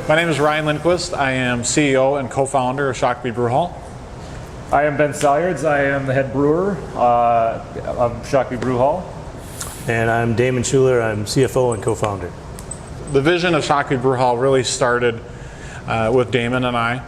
My name is Ryan Lindquist. I am CEO and co-founder of Shakopee BrewHall. I am Ben Salyards. I am the head brewer of Shakopee BrewHall. And I'm Damon Schuler. I'm CFO and co-founder. The vision of Shakopee BrewHall really started with Damon and I.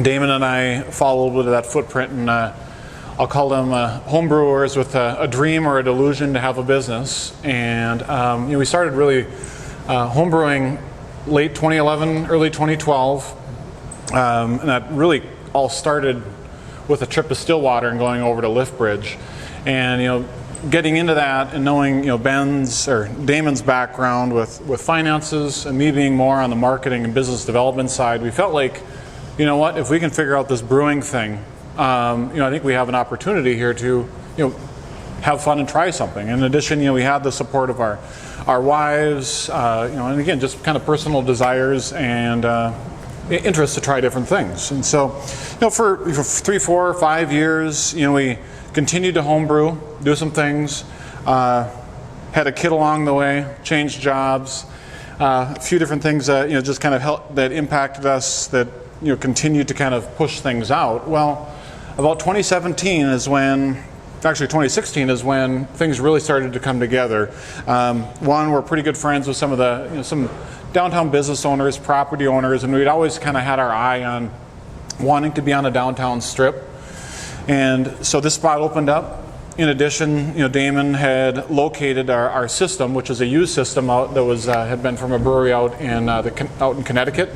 Damon and I followed with that footprint, and I'll call them home brewers with a dream or a delusion to have a business. And we started really home brewing late 2011, early 2012, and that really all started with a trip to Stillwater and going over to Liftbridge, and getting into that and knowing Damon's background with finances and me being more on the marketing and business development side, we felt like, if we can figure out this brewing thing, I think we have an opportunity here to have fun and try something. In addition, we had the support of our wives, and again, just kind of personal desires and interest to try different things. And so, for 3, 4, 5 years, we continued to homebrew, do some things, had a kid along the way, changed jobs, a few different things that just kind of that impacted us, that continued to kind of push things out. Well, about 2016 is when things really started to come together. One, we're pretty good friends with some of the some downtown business owners, property owners, and we'd always kind of had our eye on wanting to be on a downtown strip. And so this spot opened up. In addition, Damon had located our system, which is a used system out that was had been from a brewery out in Connecticut.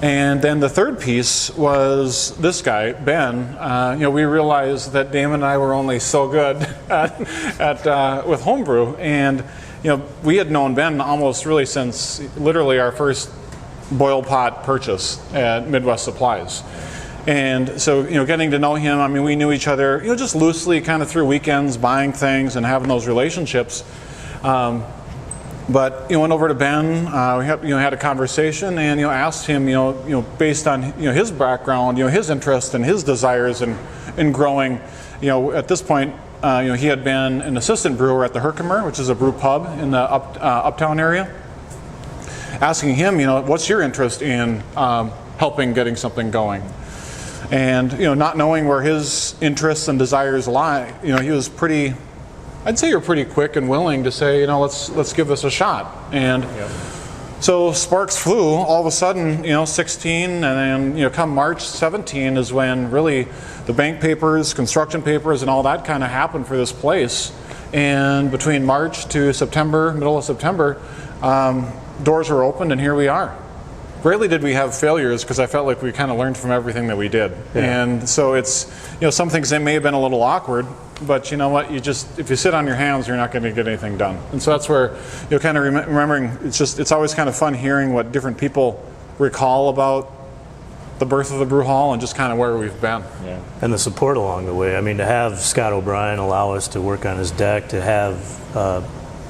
And then the third piece was this guy, Ben. We realized that Damon and I were only so good with homebrew, and we had known Ben almost really since literally our first boil pot purchase at Midwest Supplies. And so, getting to know him, we knew each other, just loosely, kind of through weekends, buying things and having those relationships. But went over to Ben. We had a conversation and asked him, based on his background, his interest and his desires in growing. At this point, he had been an assistant brewer at the Herkimer, which is a brew pub in the uptown area. Asking him, what's your interest in helping getting something going? And not knowing where his interests and desires lie, he was pretty. I'd say you're pretty quick and willing to say, let's give this a shot. And so sparks flew all of a sudden, 16, and then come March 17 is when really the bank papers, construction papers, and all that kind of happened for this place. And between March to September, middle of September, doors were opened, and here we are. Rarely did we have failures, because I felt like we kind of learned from everything that we did. Yeah. And so it's, some things that may have been a little awkward, but you know what, if you sit on your hands, you're not going to get anything done. And so that's where kind of remembering, it's always kind of fun hearing what different people recall about the birth of the brew hall and just kind of where we've been. Yeah. And the support along the way. To have Scott O'Brien allow us to work on his deck, to have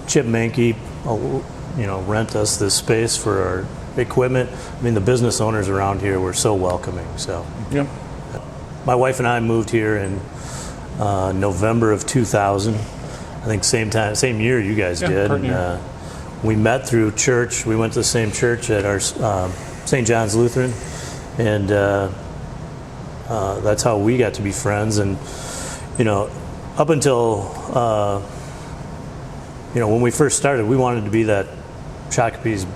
Chip Mankey, rent us this space for our equipment. The business owners around here were so welcoming. So, yeah. My wife and I moved here in November of 2000. I think same year you guys did. And, we met through church. We went to the same church at our St. John's Lutheran, and that's how we got to be friends. And up until when we first started, we wanted to be that Shakopee's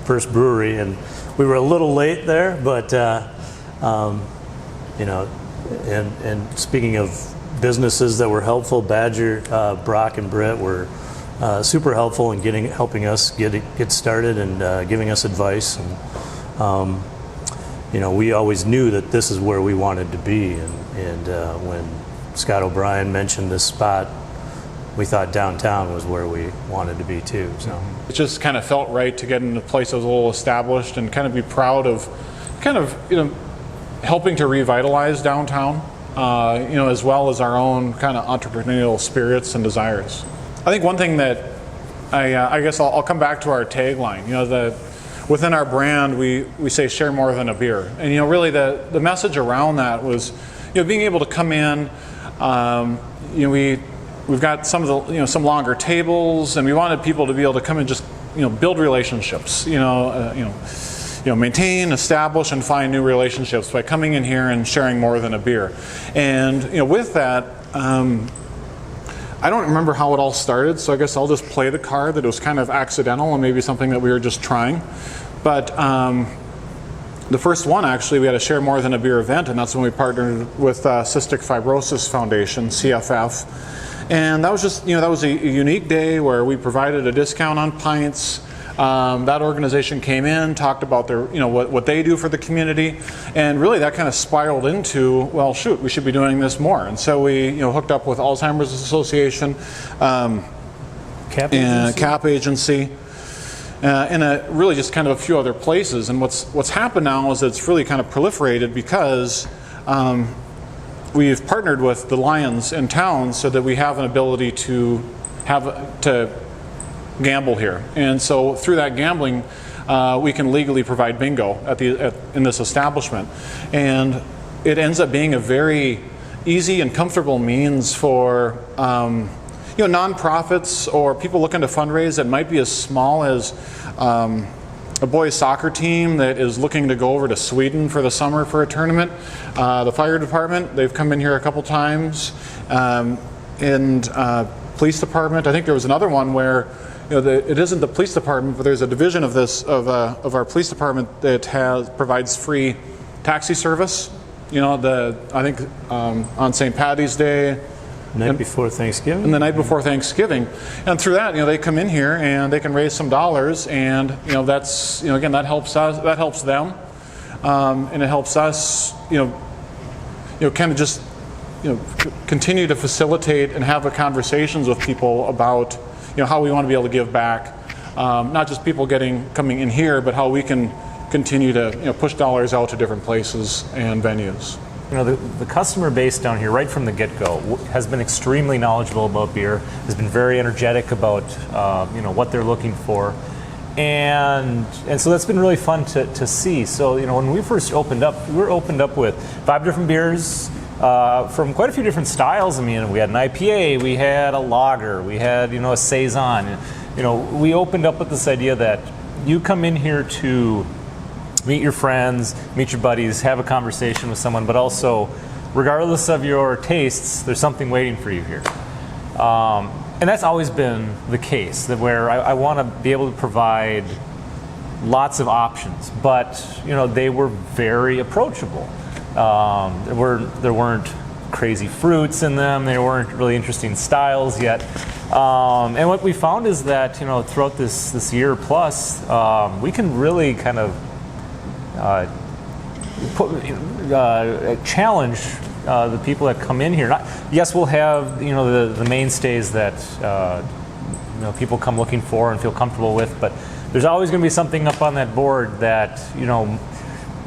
first brewery, and we were a little late there, but and speaking of businesses that were helpful, Badger, Brock, and Britt were super helpful in helping us get started and giving us advice. And we always knew that this is where we wanted to be. And when Scott O'Brien mentioned this spot, we thought downtown was where we wanted to be too. So it just kind of felt right to get into a place that was a little established and kind of be proud of kind of helping to revitalize downtown, as well as our own kind of entrepreneurial spirits and desires. I think one thing that I guess I'll come back to our tagline. Within our brand, we say share more than a beer, and really the message around that was being able to come in. We've got some of the some longer tables, and we wanted people to be able to come and just build relationships, maintain, establish, and find new relationships by coming in here and sharing more than a beer. And with that, I don't remember how it all started, so I guess I'll just play the card that it was kind of accidental and maybe something that we were just trying. But the first one, actually, we had a Share More Than a Beer event, and that's when we partnered with Cystic Fibrosis Foundation, CFF. And that was just, that was a unique day where we provided a discount on pints. That organization came in, talked about their, what they do for the community, and really that kind of spiraled into, well, shoot, we should be doing this more. And so we, hooked up with Alzheimer's Association, CAP agency, and really just kind of a few other places. And what's happened now is it's really kind of proliferated because we've partnered with the Lions in town so that we have an ability to gamble here. And so through that gambling, we can legally provide bingo in this establishment. And it ends up being a very easy and comfortable means for nonprofits or people looking to fundraise that might be as small as a boys soccer team that is looking to go over to Sweden for the summer for a tournament. The fire department, they've come in here a couple times. And police department, I think there was another one where it isn't the police department, but there's a division of our police department that provides free taxi service. I think on St. Patty's Day, night before Thanksgiving, and the night before Thanksgiving, and through that, they come in here and they can raise some dollars, and that's again, that helps us, that helps them, and it helps us, kind of just continue to facilitate and have the conversations with people about how we want to be able to give back, not just people coming in here, but how we can continue to push dollars out to different places and venues. The customer base down here, right from the get-go, has been extremely knowledgeable about beer, has been very energetic about what they're looking for, and so that's been really fun to see. So when we first opened up, we were opened up with 5 different beers from quite a few different styles. I mean, we had an IPA, we had a lager, we had a saison. We opened up with this idea that you come in here to meet your friends, meet your buddies, have a conversation with someone, but also, regardless of your tastes, there's something waiting for you here. And that's always been the case, that where I want to be able to provide lots of options, but they were very approachable. There weren't crazy fruits in them, there weren't really interesting styles yet. And what we found is that throughout this year plus, we can really kind of challenge the people that come in here. Yes, we'll have the mainstays that people come looking for and feel comfortable with, but there's always going to be something up on that board that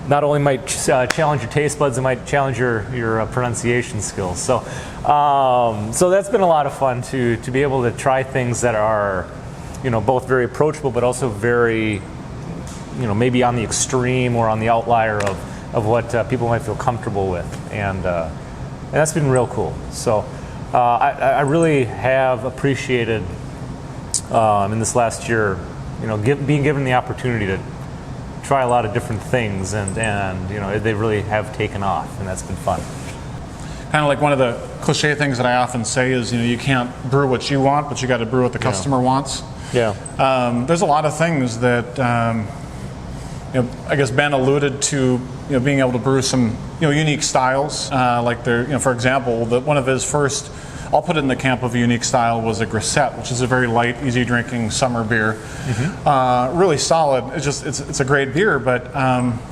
not only might challenge your taste buds, it might challenge your pronunciation skills. So that's been a lot of fun to be able to try things that are both very approachable, but also very maybe on the extreme or on the outlier of what people might feel comfortable with, and that's been real cool. So I really have appreciated in this last year, being given the opportunity to try a lot of different things, and they really have taken off, and that's been fun. Kind of like one of the cliche things that I often say is, you can't brew what you want, but you got to brew what the customer wants. Yeah. There's a lot of things that I guess Ben alluded to, being able to brew some unique styles. Like for example, one of his first, I'll put it in the camp of a unique style, was a Grisette, which is a very light, easy drinking summer beer. Mm-hmm. Really solid. It's a great beer, but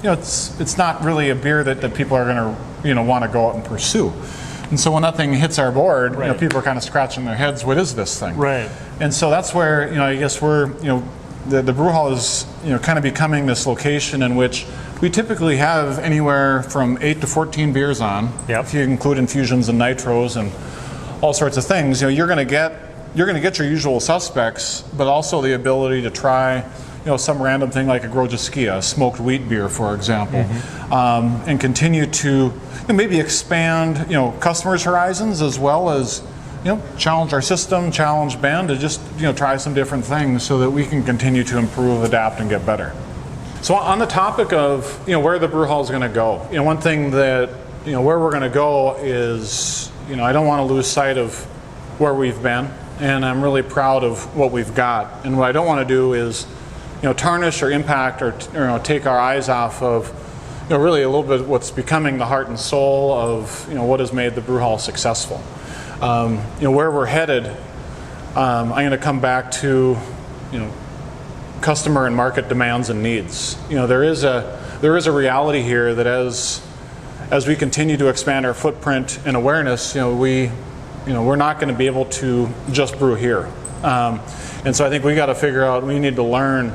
it's not really a beer that people are going to want to go out and pursue. And so when that thing hits our board, right, people are kind of scratching their heads. What is this thing? Right. And so that's where I guess we're the brew hall is kind of becoming this location in which we typically have anywhere from 8 to 14 beers on. Yep. If you include infusions and nitros and all sorts of things, you're going to get your usual suspects, but also the ability to try some random thing like a Grojaskia, a smoked wheat beer, for example, mm-hmm, and continue to maybe expand customers' horizons, as well as challenge our system, challenge Ben to just try some different things so that we can continue to improve, adapt, and get better. So on the topic of where the brew hall is going to go, one thing that where we're going to go is I don't want to lose sight of where we've been, and I'm really proud of what we've got. And what I don't want to do is tarnish or impact or take our eyes off of really a little bit what's becoming the heart and soul of what has made the brew hall successful. Where we're headed, I'm going to come back to customer and market demands and needs. There is a reality here that as we continue to expand our footprint and awareness, we're not going to be able to just brew here. And so I think we got to figure out, we need to learn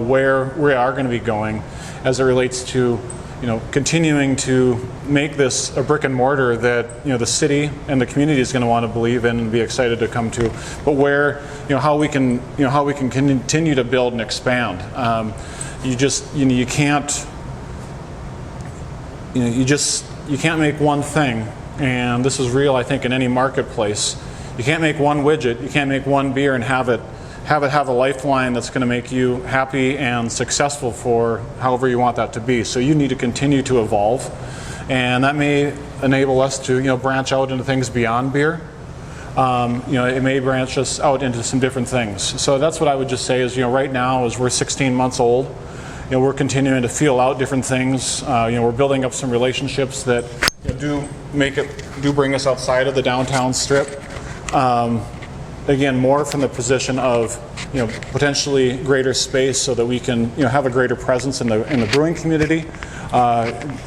where we are going to be going as it relates to continuing to make this a brick and mortar that the city and the community is going to want to believe in and be excited to come to, but where how we can continue to build and expand. You can't make one thing, and this is real I think in any marketplace. You can't make one widget, you can't make one beer and have a lifeline that's going to make you happy and successful for however you want that to be. So you need to continue to evolve, and that may enable us to branch out into things beyond beer. It may branch us out into some different things. So that's what I would just say is right now, as we're 16 months old, we're continuing to feel out different things. We're building up some relationships that do bring us outside of the downtown strip. Again, more from the position of potentially greater space so that we can have a greater presence in the brewing community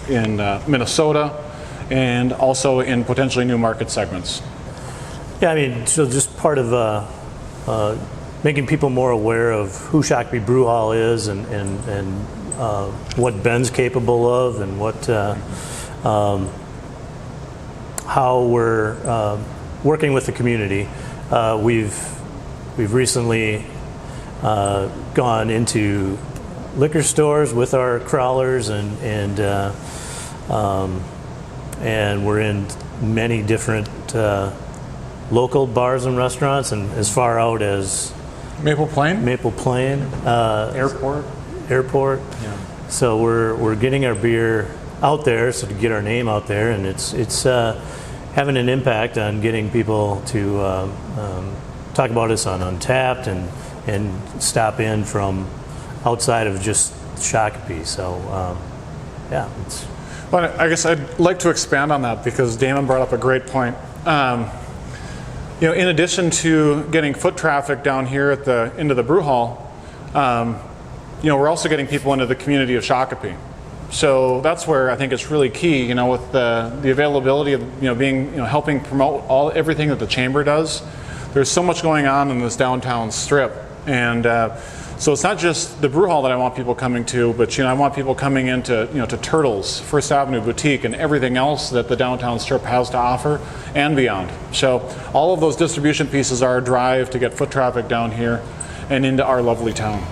in Minnesota, and also in potentially new market segments. Yeah, I mean, so just part of making people more aware of who Shakopee BrewHall is and what Ben's capable of, and what how we're working with the community. We've recently gone into liquor stores with our crawlers, and we're in many different local bars and restaurants, and as far out as Maple Plain, Airport. Yeah. So we're getting our beer out there, so to get our name out there, and it's having an impact on getting people to talk about us on Untapped and stop in from outside of just Shakopee. So yeah, it's. Well, I guess I'd like to expand on that because Damon brought up a great point. In addition to getting foot traffic down here into the brew hall, we're also getting people into the community of Shakopee. So that's where I think it's really key, with the availability of helping promote everything that the chamber does. There's so much going on in this downtown strip, and so it's not just the brew hall that I want people coming to, but I want people coming into to Turtles, First Avenue Boutique, and everything else that the downtown strip has to offer and beyond. So all of those distribution pieces are a drive to get foot traffic down here and into our lovely town.